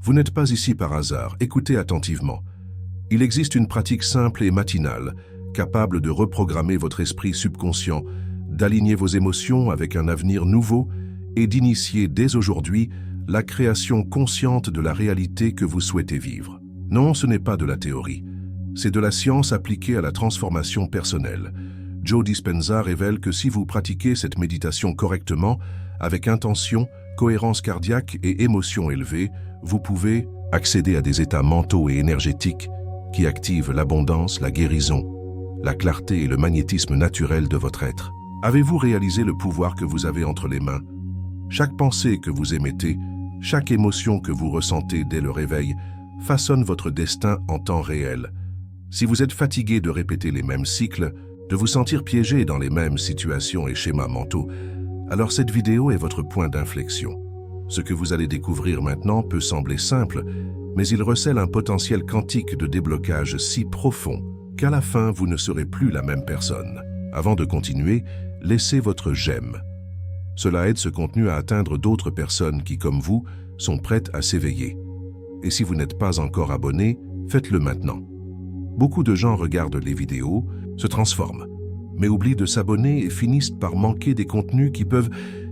Vous n'êtes pas ici par hasard, écoutez attentivement. Il existe une pratique simple et matinale, capable de reprogrammer votre esprit subconscient, d'aligner vos émotions avec un avenir nouveau et d'initier dès aujourd'hui la création consciente de la réalité que vous souhaitez vivre. Non, ce n'est pas de la théorie. C'est de la science appliquée à la transformation personnelle. Joe Dispenza révèle que si vous pratiquez cette méditation correctement, avec intention, cohérence cardiaque et émotion élevée, vous pouvez accéder à des états mentaux et énergétiques qui activent l'abondance, la guérison, la clarté et le magnétisme naturel de votre être. Avez-vous réalisé le pouvoir que vous avez entre les mains? Chaque pensée que vous émettez, chaque émotion que vous ressentez dès le réveil, façonne votre destin en temps réel. Si vous êtes fatigué de répéter les mêmes cycles, de vous sentir piégé dans les mêmes situations et schémas mentaux, alors cette vidéo est votre point d'inflexion. Ce que vous allez découvrir maintenant peut sembler simple, mais il recèle un potentiel quantique de déblocage si profond qu'à la fin, vous ne serez plus la même personne. Avant de continuer, laissez votre j'aime. Cela aide ce contenu à atteindre d'autres personnes qui, comme vous, sont prêtes à s'éveiller. Et si vous n'êtes pas encore abonné, faites-le maintenant. Beaucoup de gens regardent les vidéos, se transforment, mais oublient de s'abonner et finissent par manquer des contenus qui peuvent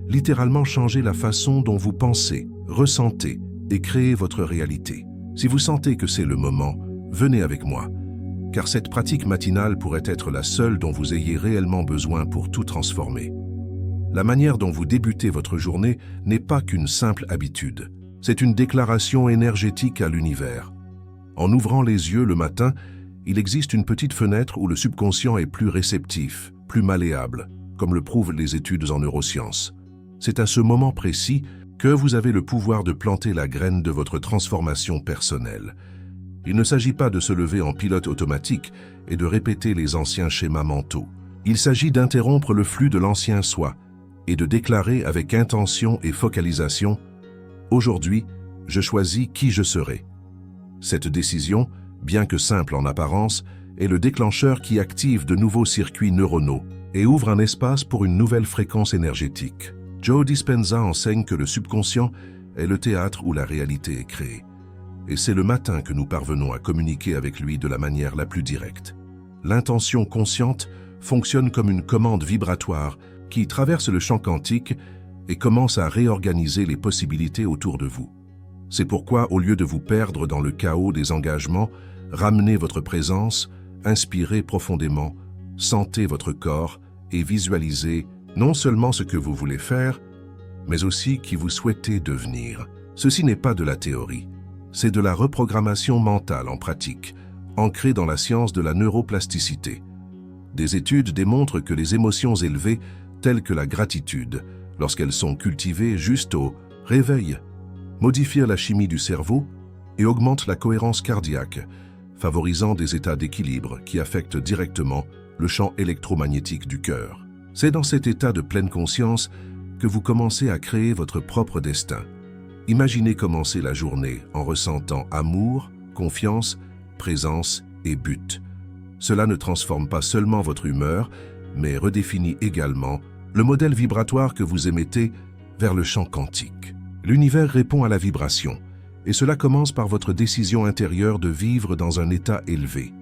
littéralement changer la façon dont vous pensez, ressentez et créez votre réalité. Si vous sentez que c'est le moment, venez avec moi, car cette pratique matinale pourrait être la seule dont vous ayez réellement besoin pour tout transformer. La manière dont vous débutez votre journée n'est pas qu'une simple habitude. C'est une déclaration énergétique à l'univers. En ouvrant les yeux le matin, il existe une petite fenêtre où le subconscient est plus réceptif, plus malléable, comme le prouvent les études en neurosciences. C'est à ce moment précis que vous avez le pouvoir de planter la graine de votre transformation personnelle. Il ne s'agit pas de se lever en pilote automatique et de répéter les anciens schémas mentaux. Il s'agit d'interrompre le flux de l'ancien soi et de déclarer avec intention et focalisation « Aujourd'hui, je choisis qui je serai ». Cette décision, bien que simple en apparence, est le déclencheur qui active de nouveaux circuits neuronaux et ouvre un espace pour une nouvelle fréquence énergétique. Joe Dispenza enseigne que le subconscient est le théâtre où la réalité est créée. Et c'est le matin que nous parvenons à communiquer avec lui de la manière la plus directe. L'intention consciente fonctionne comme une commande vibratoire qui traverse le champ quantique et commence à réorganiser les possibilités autour de vous. C'est pourquoi, au lieu de vous perdre dans le chaos des engagements, ramenez votre présence, inspirez profondément, sentez votre corps et visualisez non seulement ce que vous voulez faire, mais aussi qui vous souhaitez devenir. Ceci n'est pas de la théorie, c'est de la reprogrammation mentale en pratique, ancrée dans la science de la neuroplasticité. Des études démontrent que les émotions élevées, telles que la gratitude, lorsqu'elles sont cultivées juste au réveil, modifient la chimie du cerveau et augmentent la cohérence cardiaque, favorisant des états d'équilibre qui affectent directement le champ électromagnétique du cœur. C'est dans cet état de pleine conscience que vous commencez à créer votre propre destin. Imaginez commencer la journée en ressentant amour, confiance, présence et but. Cela ne transforme pas seulement votre humeur, mais redéfinit également le modèle vibratoire que vous émettez vers le champ quantique. L'univers répond à la vibration, et cela commence par votre décision intérieure de vivre dans un état élevé.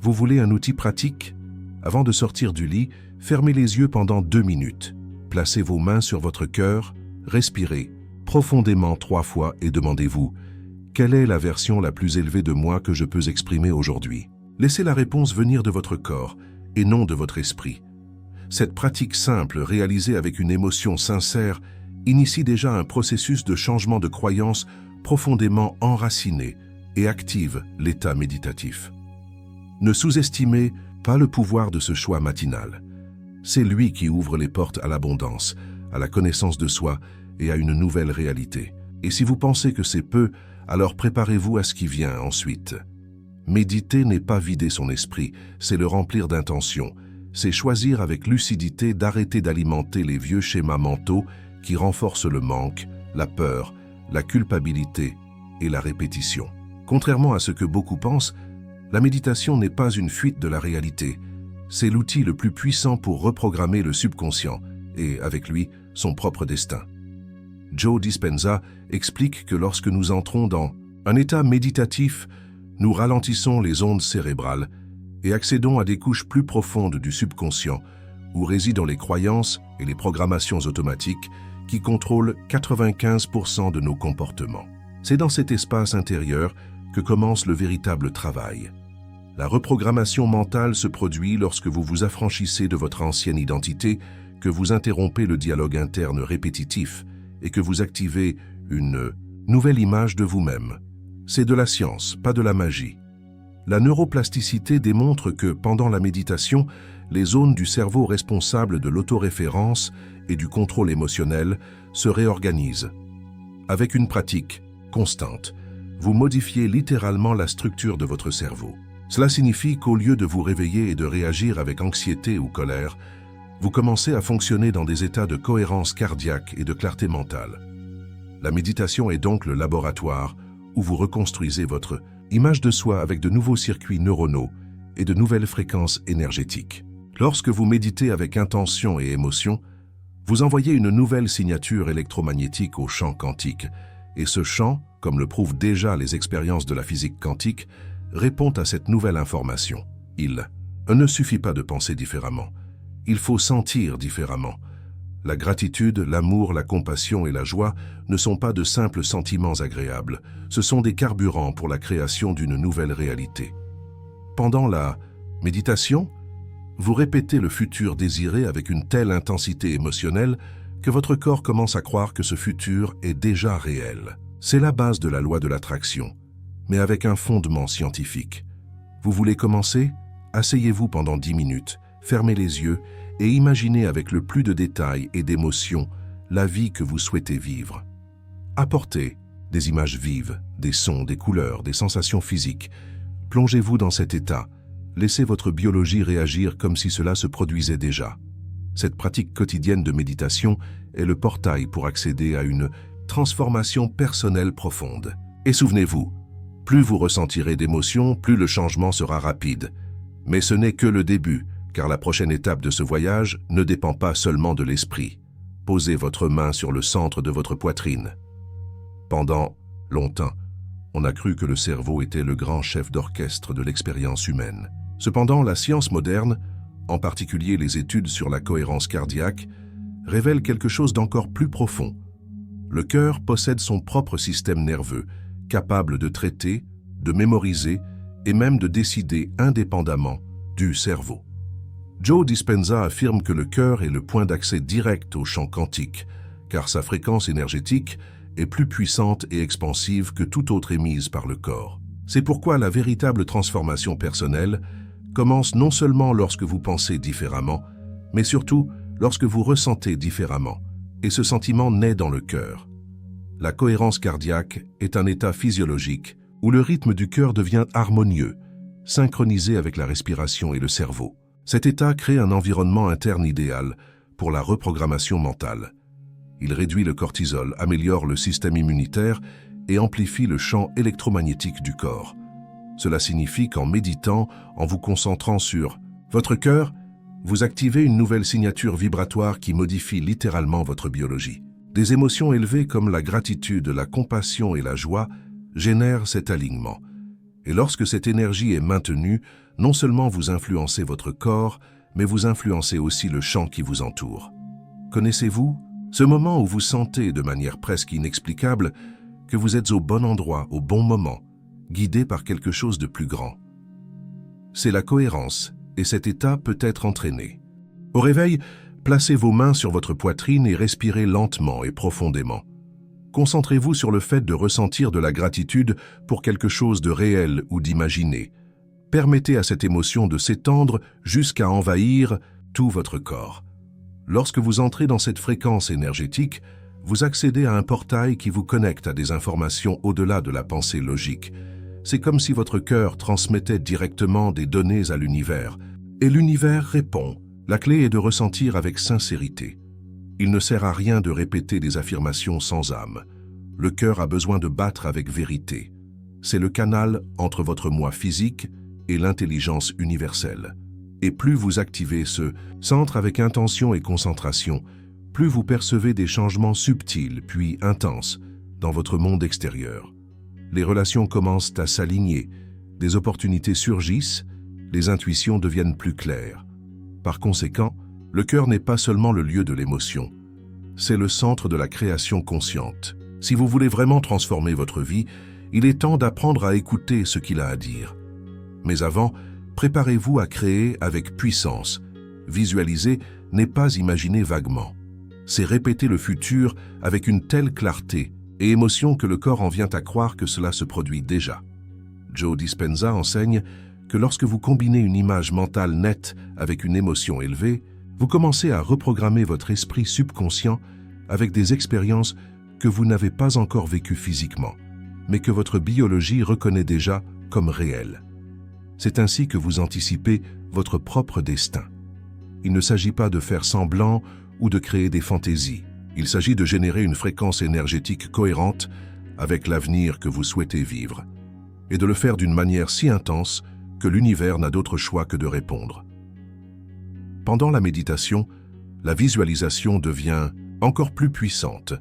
Vous voulez un outil pratique? Avant de sortir du lit, fermez les yeux pendant 2 minutes. Placez vos mains sur votre cœur, respirez profondément 3 fois et demandez-vous « Quelle est la version la plus élevée de moi que je peux exprimer aujourd'hui ?» Laissez la réponse venir de votre corps et non de votre esprit. Cette pratique simple, réalisée avec une émotion sincère, initie déjà un processus de changement de croyance profondément enraciné et active l'état méditatif. Ne sous-estimez pas le pouvoir de ce choix matinal. C'est lui qui ouvre les portes à l'abondance, à la connaissance de soi et à une nouvelle réalité. Et si vous pensez que c'est peu, alors préparez-vous à ce qui vient ensuite. Méditer n'est pas vider son esprit, c'est le remplir d'intention. C'est choisir avec lucidité d'arrêter d'alimenter les vieux schémas mentaux qui renforcent le manque, la peur, la culpabilité et la répétition. Contrairement à ce que beaucoup pensent, la méditation n'est pas une fuite de la réalité. C'est l'outil le plus puissant pour reprogrammer le subconscient et, avec lui, son propre destin. Joe Dispenza explique que lorsque nous entrons dans un état méditatif, nous ralentissons les ondes cérébrales et accédons à des couches plus profondes du subconscient où résident les croyances et les programmations automatiques qui contrôlent 95% de nos comportements. C'est dans cet espace intérieur que commence le véritable travail. La reprogrammation mentale se produit lorsque vous vous affranchissez de votre ancienne identité, que vous interrompez le dialogue interne répétitif et que vous activez une nouvelle image de vous-même. C'est de la science, pas de la magie. La neuroplasticité démontre que, pendant la méditation, les zones du cerveau responsables de l'autoréférence et du contrôle émotionnel se réorganisent. Avec une pratique constante, vous modifiez littéralement la structure de votre cerveau. Cela signifie qu'au lieu de vous réveiller et de réagir avec anxiété ou colère, vous commencez à fonctionner dans des états de cohérence cardiaque et de clarté mentale. La méditation est donc le laboratoire où vous reconstruisez votre image de soi avec de nouveaux circuits neuronaux et de nouvelles fréquences énergétiques. Lorsque vous méditez avec intention et émotion, vous envoyez une nouvelle signature électromagnétique au champ quantique, et ce champ, comme le prouvent déjà les expériences de la physique quantique, répond à cette nouvelle information. Il ne suffit pas de penser différemment, il faut sentir différemment. La gratitude, l'amour, la compassion et la joie ne sont pas de simples sentiments agréables, ce sont des carburants pour la création d'une nouvelle réalité. Pendant la méditation, vous répétez le futur désiré avec une telle intensité émotionnelle que votre corps commence à croire que ce futur est déjà réel. C'est la base de la loi de l'attraction, mais avec un fondement scientifique. Vous voulez commencer? Asseyez-vous pendant 10 minutes, fermez les yeux et imaginez avec le plus de détails et d'émotions la vie que vous souhaitez vivre. Apportez des images vives, des sons, des couleurs, des sensations physiques. Plongez-vous dans cet état. Laissez votre biologie réagir comme si cela se produisait déjà. Cette pratique quotidienne de méditation est le portail pour accéder à une transformation personnelle profonde. Et souvenez-vous, plus vous ressentirez d'émotions, plus le changement sera rapide. Mais ce n'est que le début, car la prochaine étape de ce voyage ne dépend pas seulement de l'esprit. Posez votre main sur le centre de votre poitrine. Pendant longtemps, on a cru que le cerveau était le grand chef d'orchestre de l'expérience humaine. Cependant, la science moderne, en particulier les études sur la cohérence cardiaque, révèle quelque chose d'encore plus profond. Le cœur possède son propre système nerveux, capable de traiter, de mémoriser et même de décider indépendamment du cerveau. Joe Dispenza affirme que le cœur est le point d'accès direct au champ quantique, car sa fréquence énergétique est plus puissante et expansive que toute autre émise par le corps. C'est pourquoi la véritable transformation personnelle commence non seulement lorsque vous pensez différemment, mais surtout lorsque vous ressentez différemment, et ce sentiment naît dans le cœur. La cohérence cardiaque est un état physiologique où le rythme du cœur devient harmonieux, synchronisé avec la respiration et le cerveau. Cet état crée un environnement interne idéal pour la reprogrammation mentale. Il réduit le cortisol, améliore le système immunitaire et amplifie le champ électromagnétique du corps. Cela signifie qu'en méditant, en vous concentrant sur votre cœur, vous activez une nouvelle signature vibratoire qui modifie littéralement votre biologie. Des émotions élevées comme la gratitude, la compassion et la joie génèrent cet alignement. Et lorsque cette énergie est maintenue, non seulement vous influencez votre corps, mais vous influencez aussi le champ qui vous entoure. Connaissez-vous ce moment où vous sentez de manière presque inexplicable que vous êtes au bon endroit, au bon moment, guidé par quelque chose de plus grand? C'est la cohérence, et cet état peut être entraîné. Au réveil, placez vos mains sur votre poitrine et respirez lentement et profondément. Concentrez-vous sur le fait de ressentir de la gratitude pour quelque chose de réel ou d'imaginé. Permettez à cette émotion de s'étendre jusqu'à envahir tout votre corps. Lorsque vous entrez dans cette fréquence énergétique, vous accédez à un portail qui vous connecte à des informations au-delà de la pensée logique. C'est comme si votre cœur transmettait directement des données à l'univers, et l'univers répond. La clé est de ressentir avec sincérité. Il ne sert à rien de répéter des affirmations sans âme. Le cœur a besoin de battre avec vérité. C'est le canal entre votre moi physique et l'intelligence universelle. Et plus vous activez ce centre avec intention et concentration, plus vous percevez des changements subtils puis intenses dans votre monde extérieur. Les relations commencent à s'aligner, des opportunités surgissent, les intuitions deviennent plus claires. Par conséquent, le cœur n'est pas seulement le lieu de l'émotion, c'est le centre de la création consciente. Si vous voulez vraiment transformer votre vie, il est temps d'apprendre à écouter ce qu'il a à dire. Mais avant, préparez-vous à créer avec puissance. Visualiser n'est pas imaginer vaguement. C'est répéter le futur avec une telle clarté et émotion que le corps en vient à croire que cela se produit déjà. Joe Dispenza enseigne que lorsque vous combinez une image mentale nette avec une émotion élevée, vous commencez à reprogrammer votre esprit subconscient avec des expériences que vous n'avez pas encore vécues physiquement, mais que votre biologie reconnaît déjà comme réelles. C'est ainsi que vous anticipez votre propre destin. Il ne s'agit pas de faire semblant ou de créer des fantaisies. Il s'agit de générer une fréquence énergétique cohérente avec l'avenir que vous souhaitez vivre, et de le faire d'une manière si intense que l'univers n'a d'autre choix que de répondre. Pendant la méditation, la visualisation devient encore plus puissante.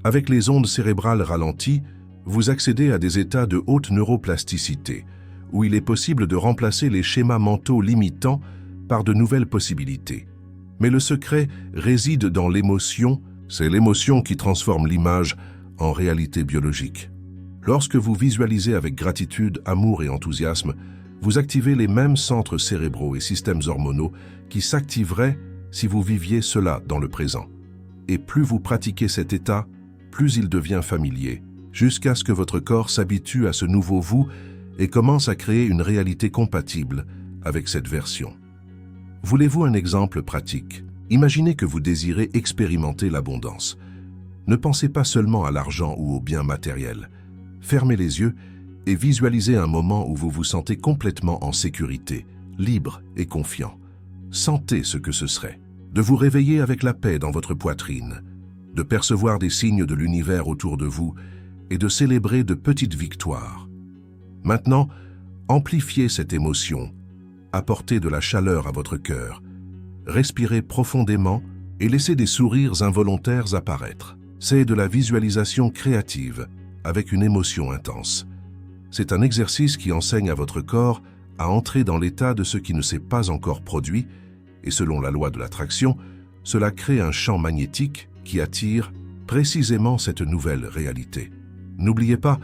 Avec les ondes cérébrales ralenties, vous accédez à des états de haute neuroplasticité, où il est possible de remplacer les schémas mentaux limitants par de nouvelles possibilités. Mais le secret réside dans l'émotion, c'est l'émotion qui transforme l'image en réalité biologique. Lorsque vous visualisez avec gratitude, amour et enthousiasme, vous activez les mêmes centres cérébraux et systèmes hormonaux qui s'activeraient si vous viviez cela dans le présent. Et plus vous pratiquez cet état, plus il devient familier, jusqu'à ce que votre corps s'habitue à ce nouveau vous et commence à créer une réalité compatible avec cette version. Voulez-vous un exemple pratique? Imaginez que vous désirez expérimenter l'abondance. Ne pensez pas seulement à l'argent ou aux biens matériels. Fermez les yeux et visualisez un moment où vous vous sentez complètement en sécurité, libre et confiant. Sentez ce que ce serait, de vous réveiller avec la paix dans votre poitrine, de percevoir des signes de l'univers autour de vous et de célébrer de petites victoires. Maintenant, amplifiez cette émotion, apportez de la chaleur à votre cœur, respirez profondément et laissez des sourires involontaires apparaître. C'est de la visualisation créative avec une émotion intense. C'est un exercice qui enseigne à votre corps à entrer dans l'état de ce qui ne s'est pas encore produit et selon la loi de l'attraction, cela crée un champ magnétique qui attire précisément cette nouvelle réalité. N'oubliez pas,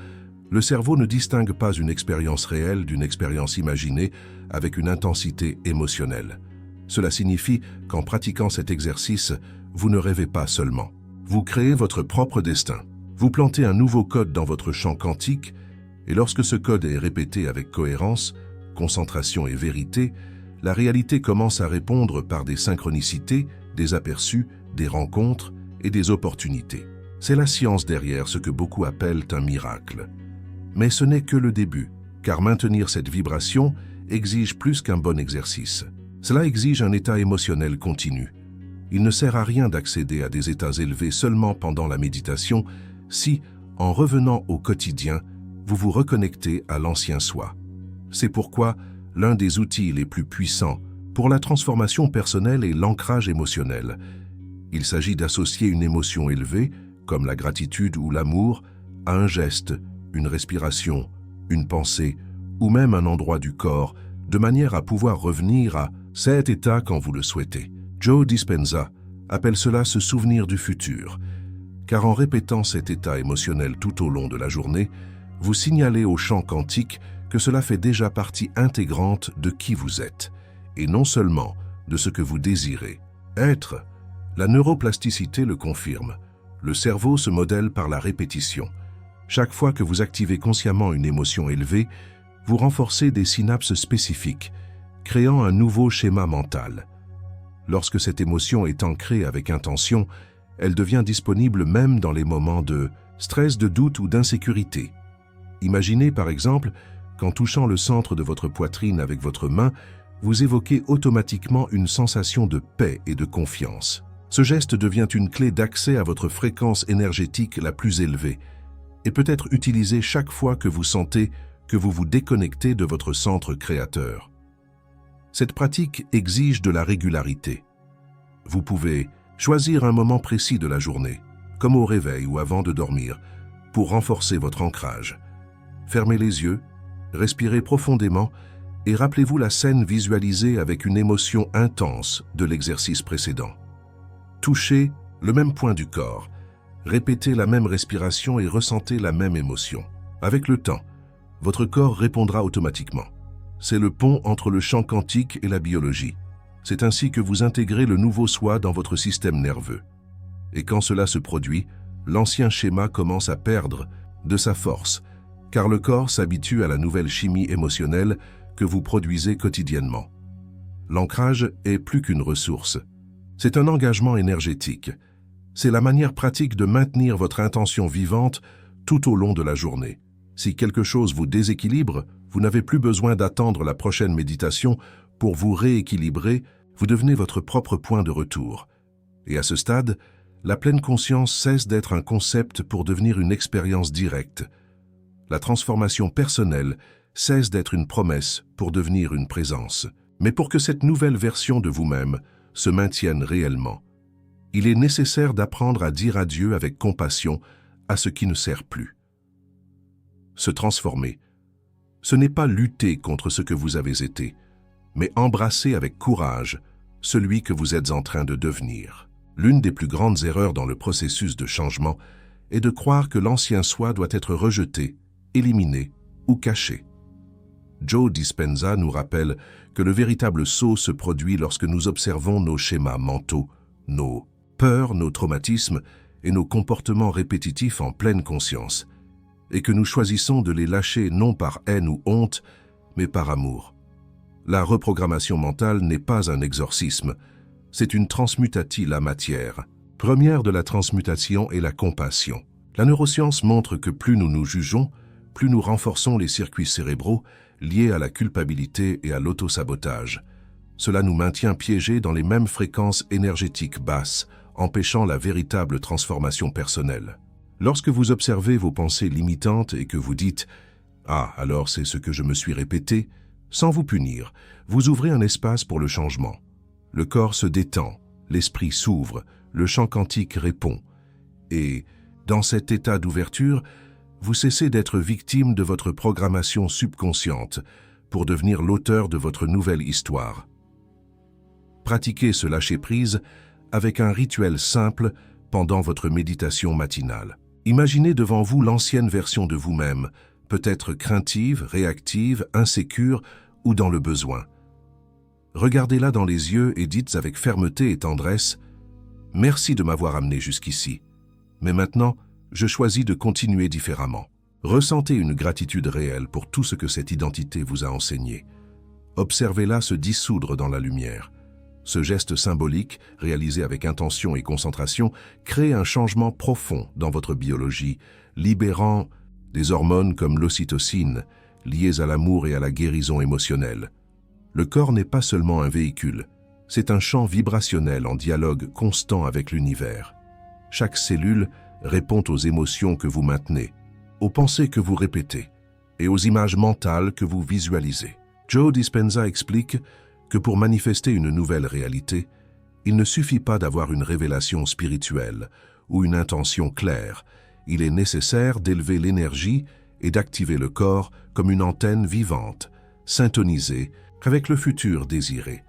le cerveau ne distingue pas une expérience réelle d'une expérience imaginée avec une intensité émotionnelle. Cela signifie qu'en pratiquant cet exercice, vous ne rêvez pas seulement. Vous créez votre propre destin. Vous plantez un nouveau code dans votre champ quantique et lorsque ce code est répété avec cohérence, concentration et vérité, la réalité commence à répondre par des synchronicités, des aperçus, des rencontres et des opportunités. C'est la science derrière ce que beaucoup appellent un miracle. Mais ce n'est que le début, car maintenir cette vibration exige plus qu'un bon exercice. Cela exige un état émotionnel continu. Il ne sert à rien d'accéder à des états élevés seulement pendant la méditation si, en revenant au quotidien, vous vous reconnectez à l'ancien soi. C'est pourquoi l'un des outils les plus puissants pour la transformation personnelle est l'ancrage émotionnel. Il s'agit d'associer une émotion élevée, comme la gratitude ou l'amour, à un geste, une respiration, une pensée ou même un endroit du corps, de manière à pouvoir revenir à cet état quand vous le souhaitez. Joe Dispenza appelle cela se souvenir du futur, car en répétant cet état émotionnel tout au long de la journée, vous signalez au champ quantique que cela fait déjà partie intégrante de qui vous êtes, et non seulement de ce que vous désirez être. La neuroplasticité le confirme. Le cerveau se modèle par la répétition. Chaque fois que vous activez consciemment une émotion élevée, vous renforcez des synapses spécifiques, créant un nouveau schéma mental. Lorsque cette émotion est ancrée avec intention, elle devient disponible même dans les moments de stress, de doute ou d'insécurité. Imaginez par exemple qu'en touchant le centre de votre poitrine avec votre main, vous évoquez automatiquement une sensation de paix et de confiance. Ce geste devient une clé d'accès à votre fréquence énergétique la plus élevée et peut être utilisé chaque fois que vous sentez que vous vous déconnectez de votre centre créateur. Cette pratique exige de la régularité. Vous pouvez Choisir un moment précis de la journée, comme au réveil ou avant de dormir, pour renforcer votre ancrage. Fermez les yeux, respirez profondément et rappelez-vous la scène visualisée avec une émotion intense de l'exercice précédent. Touchez le même point du corps, répétez la même respiration et ressentez la même émotion. Avec le temps, votre corps répondra automatiquement. C'est le pont entre le champ quantique et la biologie. C'est ainsi que vous intégrez le nouveau soi dans votre système nerveux. Et quand cela se produit, l'ancien schéma commence à perdre de sa force, car le corps s'habitue à la nouvelle chimie émotionnelle que vous produisez quotidiennement. L'ancrage est plus qu'une ressource. C'est un engagement énergétique. C'est la manière pratique de maintenir votre intention vivante tout au long de la journée. Si quelque chose vous déséquilibre, vous n'avez plus besoin d'attendre la prochaine méditation pour vous rééquilibrer, vous devenez votre propre point de retour. Et à ce stade, la pleine conscience cesse d'être un concept pour devenir une expérience directe. La transformation personnelle cesse d'être une promesse pour devenir une présence. Mais pour que cette nouvelle version de vous-même se maintienne réellement, il est nécessaire d'apprendre à dire adieu avec compassion à ce qui ne sert plus. Se transformer, ce n'est pas lutter contre ce que vous avez été, mais embrasser avec courage celui que vous êtes en train de devenir. L'une des plus grandes erreurs dans le processus de changement est de croire que l'ancien soi doit être rejeté, éliminé ou caché. Joe Dispenza nous rappelle que le véritable saut se produit lorsque nous observons nos schémas mentaux, nos peurs, nos traumatismes et nos comportements répétitifs en pleine conscience, et que nous choisissons de les lâcher non par haine ou honte, mais par amour. La reprogrammation mentale n'est pas un exorcisme, c'est une transmutatile la matière. Première de la transmutation est la compassion. La neuroscience montre que plus nous nous jugeons, plus nous renforçons les circuits cérébraux liés à la culpabilité et à l'autosabotage. Cela nous maintient piégés dans les mêmes fréquences énergétiques basses, empêchant la véritable transformation personnelle. Lorsque vous observez vos pensées limitantes et que vous dites « Ah, alors c'est ce que je me suis répété », sans vous punir, vous ouvrez un espace pour le changement. Le corps se détend, l'esprit s'ouvre, le champ quantique répond. Et, dans cet état d'ouverture, vous cessez d'être victime de votre programmation subconsciente pour devenir l'auteur de votre nouvelle histoire. Pratiquez ce lâcher-prise avec un rituel simple pendant votre méditation matinale. Imaginez devant vous l'ancienne version de vous-même, peut-être craintive, réactive, insécure ou dans le besoin. Regardez-la dans les yeux et dites avec fermeté et tendresse « Merci de m'avoir amené jusqu'ici. Mais maintenant, je choisis de continuer différemment. » Ressentez une gratitude réelle pour tout ce que cette identité vous a enseigné. Observez-la se dissoudre dans la lumière. Ce geste symbolique, réalisé avec intention et concentration, crée un changement profond dans votre biologie, libérant des hormones comme l'ocytocine, liées à l'amour et à la guérison émotionnelle. Le corps n'est pas seulement un véhicule, c'est un champ vibrationnel en dialogue constant avec l'univers. Chaque cellule répond aux émotions que vous maintenez, aux pensées que vous répétez et aux images mentales que vous visualisez. Joe Dispenza explique que pour manifester une nouvelle réalité, il ne suffit pas d'avoir une révélation spirituelle ou une intention claire. Il est nécessaire d'élever l'énergie et d'activer le corps comme une antenne vivante, syntonisée avec le futur désiré.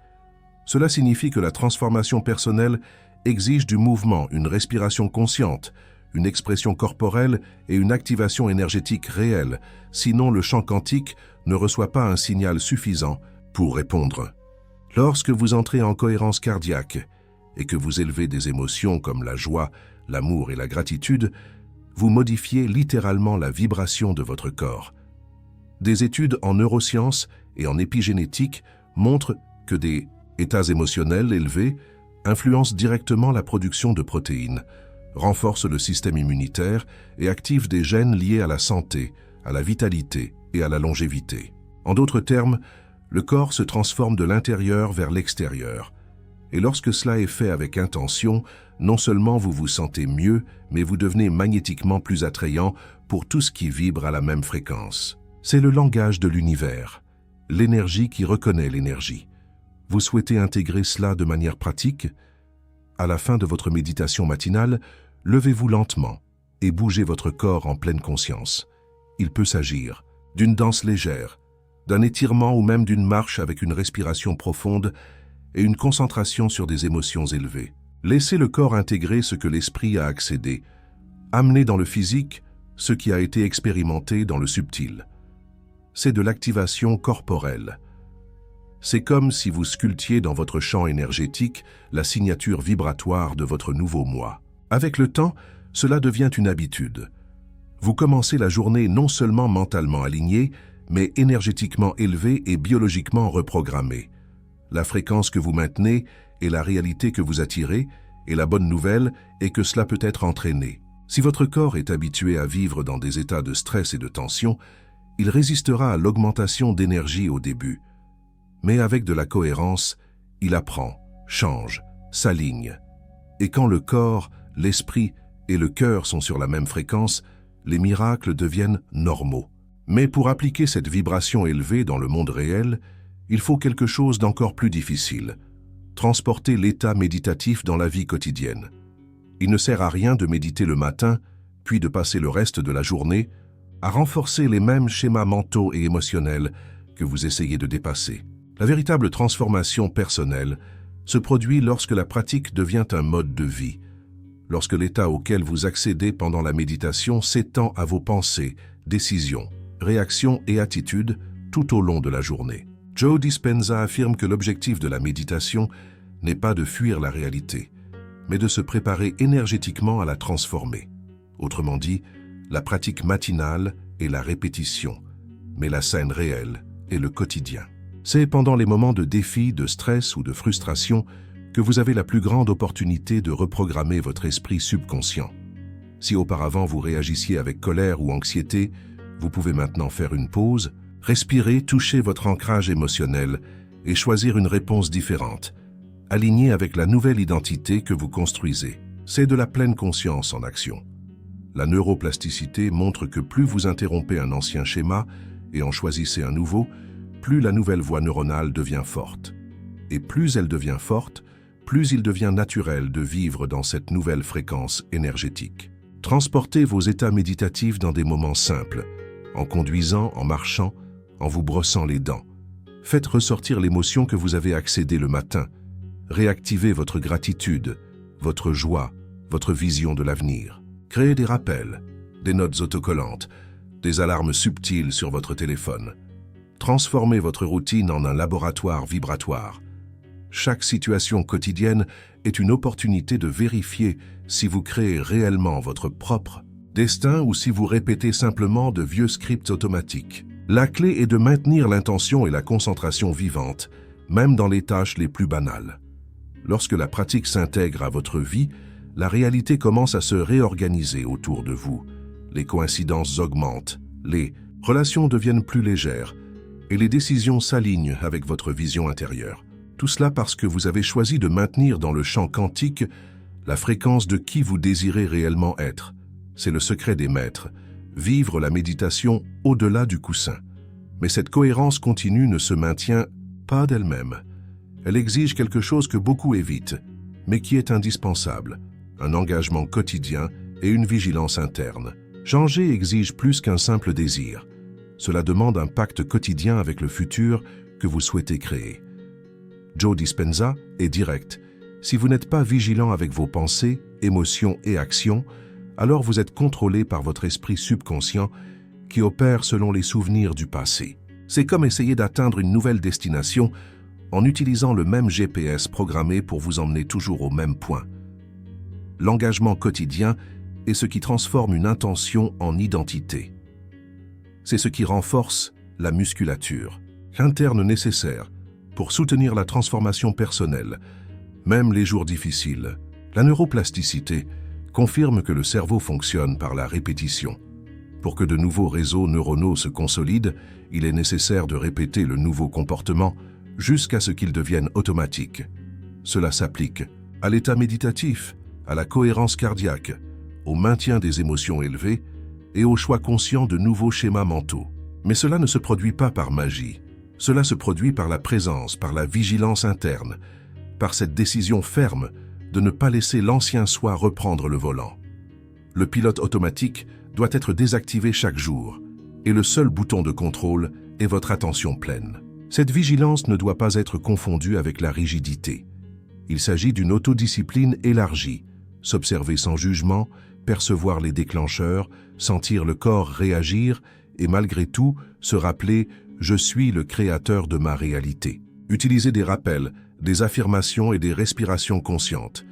Cela signifie que la transformation personnelle exige du mouvement, une respiration consciente, une expression corporelle et une activation énergétique réelle, sinon le champ quantique ne reçoit pas un signal suffisant pour répondre. Lorsque vous entrez en cohérence cardiaque et que vous élevez des émotions comme la joie, l'amour et la gratitude, vous modifiez littéralement la vibration de votre corps. Des études en neurosciences et en épigénétique montrent que des états émotionnels élevés influencent directement la production de protéines, renforcent le système immunitaire et activent des gènes liés à la santé, à la vitalité et à la longévité. En d'autres termes, le corps se transforme de l'intérieur vers l'extérieur. Et lorsque cela est fait avec intention, non seulement vous vous sentez mieux, mais vous devenez magnétiquement plus attrayant pour tout ce qui vibre à la même fréquence. C'est le langage de l'univers, l'énergie qui reconnaît l'énergie. Vous souhaitez intégrer cela de manière pratique? À la fin de votre méditation matinale, levez-vous lentement et bougez votre corps en pleine conscience. Il peut s'agir d'une danse légère, d'un étirement ou même d'une marche avec une respiration profonde et une concentration sur des émotions élevées. Laissez le corps intégrer ce que l'esprit a accédé, amenez dans le physique ce qui a été expérimenté dans le subtil. C'est de l'activation corporelle. C'est comme si vous sculptiez dans votre champ énergétique la signature vibratoire de votre nouveau moi. Avec le temps, cela devient une habitude. Vous commencez la journée non seulement mentalement aligné, mais énergétiquement élevé et biologiquement reprogrammé. La fréquence que vous maintenez est la réalité que vous attirez, et la bonne nouvelle est que cela peut être entraîné. Si votre corps est habitué à vivre dans des états de stress et de tension, il résistera à l'augmentation d'énergie au début. Mais avec de la cohérence, il apprend, change, s'aligne. Et quand le corps, l'esprit et le cœur sont sur la même fréquence, les miracles deviennent normaux. Mais pour appliquer cette vibration élevée dans le monde réel, il faut quelque chose d'encore plus difficile: transporter l'état méditatif dans la vie quotidienne. Il ne sert à rien de méditer le matin, puis de passer le reste de la journée à renforcer les mêmes schémas mentaux et émotionnels que vous essayez de dépasser. La véritable transformation personnelle se produit lorsque la pratique devient un mode de vie, lorsque l'état auquel vous accédez pendant la méditation s'étend à vos pensées, décisions, réactions et attitudes tout au long de la journée. Joe Dispenza affirme que l'objectif de la méditation n'est pas de fuir la réalité, mais de se préparer énergétiquement à la transformer. Autrement dit, la pratique matinale est la répétition, mais la scène réelle est le quotidien. C'est pendant les moments de défi, de stress ou de frustration que vous avez la plus grande opportunité de reprogrammer votre esprit subconscient. Si auparavant vous réagissiez avec colère ou anxiété, vous pouvez maintenant faire une pause, respirer, toucher votre ancrage émotionnel et choisir une réponse différente, alignée avec la nouvelle identité que vous construisez. C'est de la pleine conscience en action. La neuroplasticité montre que plus vous interrompez un ancien schéma et en choisissez un nouveau, plus la nouvelle voie neuronale devient forte. Et plus elle devient forte, plus il devient naturel de vivre dans cette nouvelle fréquence énergétique. Transportez vos états méditatifs dans des moments simples, en conduisant, en marchant, en vous brossant les dents. Faites ressortir l'émotion que vous avez accédée le matin. Réactivez votre gratitude, votre joie, votre vision de l'avenir. Créez des rappels, des notes autocollantes, des alarmes subtiles sur votre téléphone. Transformez votre routine en un laboratoire vibratoire. Chaque situation quotidienne est une opportunité de vérifier si vous créez réellement votre propre destin ou si vous répétez simplement de vieux scripts automatiques. La clé est de maintenir l'intention et la concentration vivantes, même dans les tâches les plus banales. Lorsque la pratique s'intègre à votre vie, la réalité commence à se réorganiser autour de vous. Les coïncidences augmentent, les relations deviennent plus légères et les décisions s'alignent avec votre vision intérieure. Tout cela parce que vous avez choisi de maintenir dans le champ quantique la fréquence de qui vous désirez réellement être. C'est le secret des maîtres, vivre la méditation au-delà du coussin. Mais cette cohérence continue ne se maintient pas d'elle-même. Elle exige quelque chose que beaucoup évitent, mais qui est indispensable, un engagement quotidien et une vigilance interne. Changer exige plus qu'un simple désir. Cela demande un pacte quotidien avec le futur que vous souhaitez créer. Joe Dispenza est direct. Si vous n'êtes pas vigilant avec vos pensées, émotions et actions, alors vous êtes contrôlé par votre esprit subconscient qui opère selon les souvenirs du passé. C'est comme essayer d'atteindre une nouvelle destination en utilisant le même GPS programmé pour vous emmener toujours au même point. L'engagement quotidien est ce qui transforme une intention en identité. C'est ce qui renforce la musculature interne nécessaire pour soutenir la transformation personnelle, même les jours difficiles. La neuroplasticité confirme que le cerveau fonctionne par la répétition. Pour que de nouveaux réseaux neuronaux se consolident, il est nécessaire de répéter le nouveau comportement jusqu'à ce qu'il devienne automatique. Cela s'applique à l'état méditatif, à la cohérence cardiaque, au maintien des émotions élevées et au choix conscient de nouveaux schémas mentaux. Mais cela ne se produit pas par magie. Cela se produit par la présence, par la vigilance interne, par cette décision ferme de ne pas laisser l'ancien soi reprendre le volant. Le pilote automatique doit être désactivé chaque jour, et le seul bouton de contrôle est votre attention pleine. Cette vigilance ne doit pas être confondue avec la rigidité. Il s'agit d'une autodiscipline élargie, s'observer sans jugement, percevoir les déclencheurs, sentir le corps réagir et malgré tout se rappeler « je suis le créateur de ma réalité ». Utilisez des rappels, des affirmations et des respirations conscientes.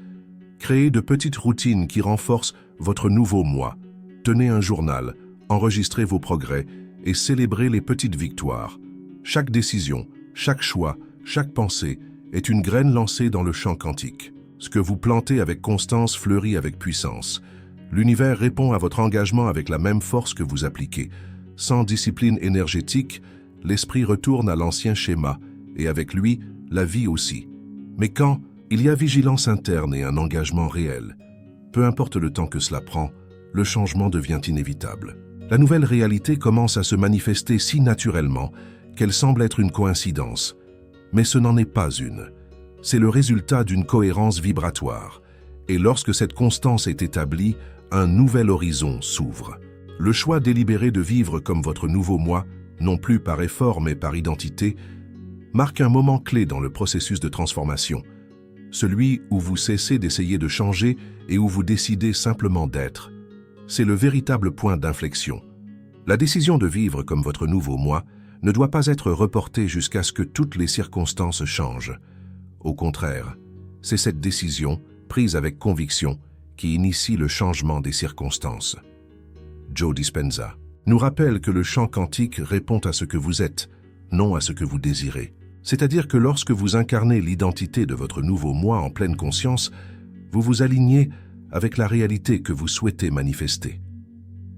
Créez de petites routines qui renforcent votre nouveau moi. Tenez un journal, enregistrez vos progrès et célébrez les petites victoires. Chaque décision, chaque choix, chaque pensée est une graine lancée dans le champ quantique. Ce que vous plantez avec constance fleurit avec puissance. L'univers répond à votre engagement avec la même force que vous appliquez. Sans discipline énergétique, l'esprit retourne à l'ancien schéma, et avec lui, la vie aussi. Mais quand il y a vigilance interne et un engagement réel, peu importe le temps que cela prend, le changement devient inévitable. La nouvelle réalité commence à se manifester si naturellement qu'elle semble être une coïncidence. Mais ce n'en est pas une. C'est le résultat d'une cohérence vibratoire. Et lorsque cette constance est établie, un nouvel horizon s'ouvre. Le choix délibéré de vivre comme votre nouveau moi, non plus par effort mais par identité, marque un moment clé dans le processus de transformation. Celui où vous cessez d'essayer de changer et où vous décidez simplement d'être. C'est le véritable point d'inflexion. La décision de vivre comme votre nouveau moi ne doit pas être reportée jusqu'à ce que toutes les circonstances changent. Au contraire, c'est cette décision, prise avec conviction, qui initie le changement des circonstances. Joe Dispenza nous rappelle que le champ quantique répond à ce que vous êtes, non à ce que vous désirez. C'est-à-dire que lorsque vous incarnez l'identité de votre nouveau moi en pleine conscience, vous vous alignez avec la réalité que vous souhaitez manifester.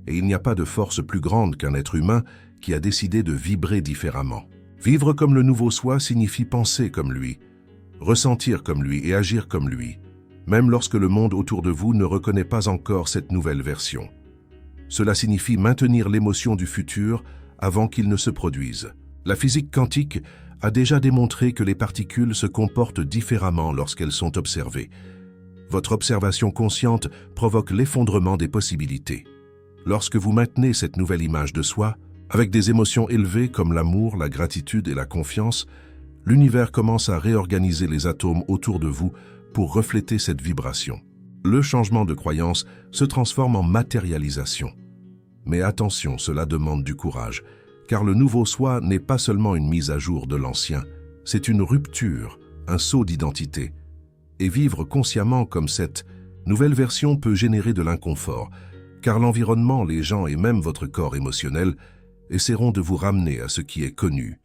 Et il n'y a pas de force plus grande qu'un être humain qui a décidé de vibrer différemment. Vivre comme le nouveau soi signifie penser comme lui, ressentir comme lui et agir comme lui, même lorsque le monde autour de vous ne reconnaît pas encore cette nouvelle version. Cela signifie maintenir l'émotion du futur avant qu'il ne se produise. La physique quantique a déjà démontré que les particules se comportent différemment lorsqu'elles sont observées. Votre observation consciente provoque l'effondrement des possibilités. Lorsque vous maintenez cette nouvelle image de soi, avec des émotions élevées comme l'amour, la gratitude et la confiance, l'univers commence à réorganiser les atomes autour de vous pour refléter cette vibration. Le changement de croyance se transforme en matérialisation. Mais attention, cela demande du courage, car le nouveau soi n'est pas seulement une mise à jour de l'ancien, c'est une rupture, un saut d'identité. Et vivre consciemment comme cette nouvelle version peut générer de l'inconfort, car l'environnement, les gens et même votre corps émotionnel essaieront de vous ramener à ce qui est connu,